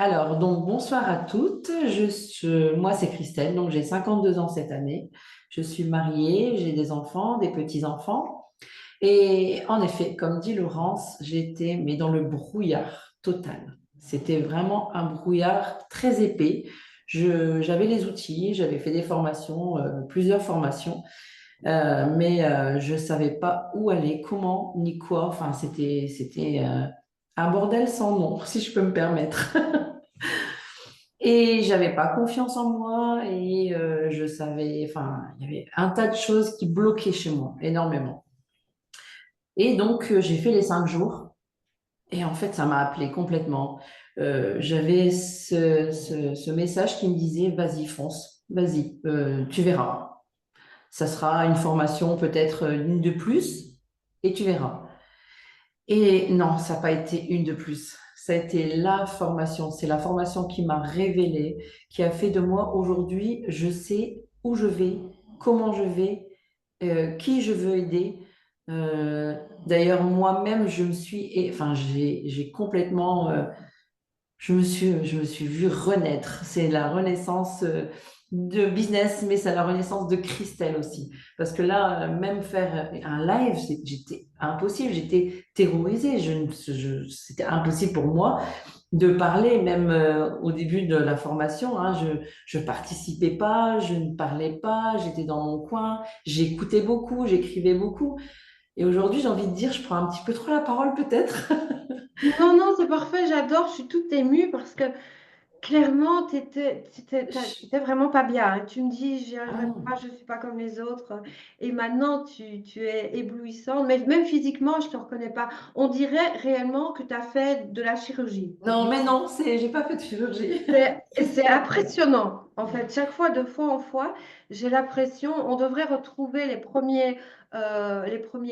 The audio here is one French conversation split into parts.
Alors, donc, bonsoir à toutes. Moi, c'est Christelle, donc j'ai 52 ans cette année. Je suis mariée, j'ai des enfants, des petits-enfants. Et en effet, comme dit Laurence, j'étais mais dans le brouillard total. C'était vraiment un brouillard très épais. J'avais les outils, j'avais fait des formations, plusieurs formations, mais je ne savais pas où aller, comment, ni quoi. Enfin, c'était un bordel sans nom, si je peux me permettre. Et j'avais pas confiance en moi et je savais, enfin, il y avait un tas de choses qui bloquaient chez moi, énormément. Et donc, j'ai fait les 5 jours et en fait, ça m'a appelé complètement. J'avais ce message qui me disait, vas-y, fonce, vas-y, tu verras. Ça sera une formation peut-être une de plus et tu verras. Et non, ça n'a pas été une de plus. Ça a été la formation. C'est la formation qui m'a révélé, qui a fait de moi aujourd'hui, je sais où je vais, comment je vais, qui je veux aider. Euh, D'ailleurs, moi-même, enfin, j'ai complètement, je me suis vue renaître. C'est la renaissance de business, mais c'est la renaissance de Christelle aussi. Parce que là, même faire un live, j'étais impossible, j'étais terrorisée. C'était impossible pour moi de parler, même au début de la formation. Hein, je participais pas, je ne parlais pas, j'étais dans mon coin, j'écoutais beaucoup, j'écrivais beaucoup. Et aujourd'hui, j'ai envie de dire, je prends un petit peu trop la parole peut-être. Non, non, c'est parfait, j'adore, je suis toute émue parce que clairement, t'étais vraiment pas bien, hein. Tu me dis, j'y Ah arriverai non. pas, je suis pas comme les autres. Et maintenant, tu es éblouissante, mais même physiquement, je te reconnais pas. On dirait réellement que tu as fait de la chirurgie. Non, mais non, j'ai pas fait de chirurgie. C'est impressionnant. En fait, chaque fois, de fois en fois, j'ai l'impression, on devrait retrouver les premiers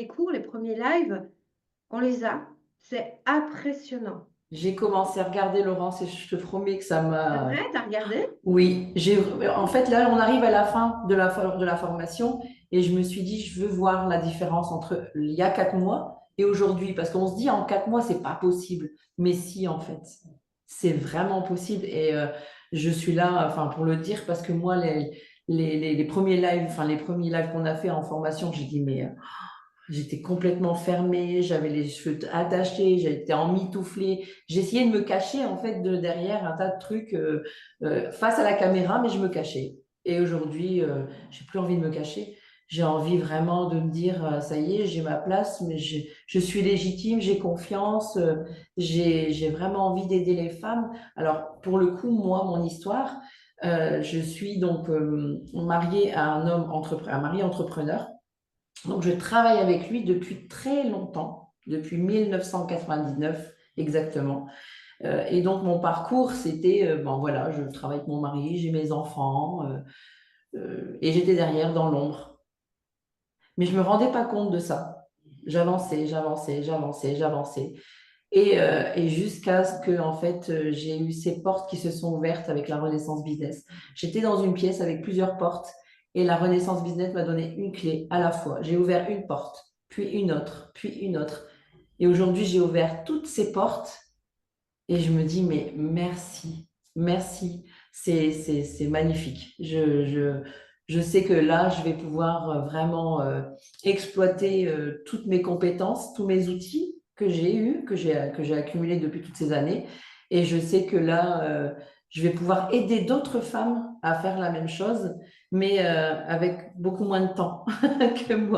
cours, les premiers lives. On les a. C'est impressionnant. J'ai commencé à regarder Laurence et je te promets que ça C'est m'a. vrai, t'as regardé? Oui, en fait, là, on arrive à la fin de la formation et je me suis dit, je veux voir la différence entre il y a 4 mois et aujourd'hui. Parce qu'on se dit, en 4 mois, c'est pas possible. Mais si, en fait, c'est vraiment possible. Et je suis là, enfin, pour le dire, parce que moi, les premiers lives, enfin, les premiers lives qu'on a fait en formation, j'ai dit, mais j'étais complètement fermée, j'avais les cheveux attachés, j'étais emmitouflée. J'essayais de me cacher en fait de derrière un tas de trucs face à la caméra, mais je me cachais. Et aujourd'hui, j'ai plus envie de me cacher. J'ai envie vraiment de me dire, ça y est, j'ai ma place, mais je suis légitime, j'ai confiance, j'ai vraiment envie d'aider les femmes. Alors, pour le coup, moi, mon histoire, je suis donc mariée à un homme entrepreneur, un mari entrepreneur. Donc, je travaille avec lui depuis très longtemps, depuis 1999 exactement. Et donc, mon parcours, c'était, bon voilà, je travaille avec mon mari, j'ai mes enfants, et j'étais derrière dans l'ombre. Mais je me rendais pas compte de ça. J'avançais, j'avançais, j'avançais, j'avançais. Et jusqu'à ce que, en fait, j'ai eu ces portes qui se sont ouvertes avec la Renaissance Business. J'étais dans une pièce avec plusieurs portes et la Renaissance Business m'a donné une clé à la fois. J'ai ouvert une porte, puis une autre, puis une autre. Et aujourd'hui, j'ai ouvert toutes ces portes et je me dis, mais merci, merci. C'est magnifique. Je sais que là, je vais pouvoir vraiment exploiter toutes mes compétences, tous mes outils que j'ai eus, que j'ai accumulés depuis toutes ces années. Et je sais que là, je vais pouvoir aider d'autres femmes à faire la même chose, mais avec beaucoup moins de temps que moi.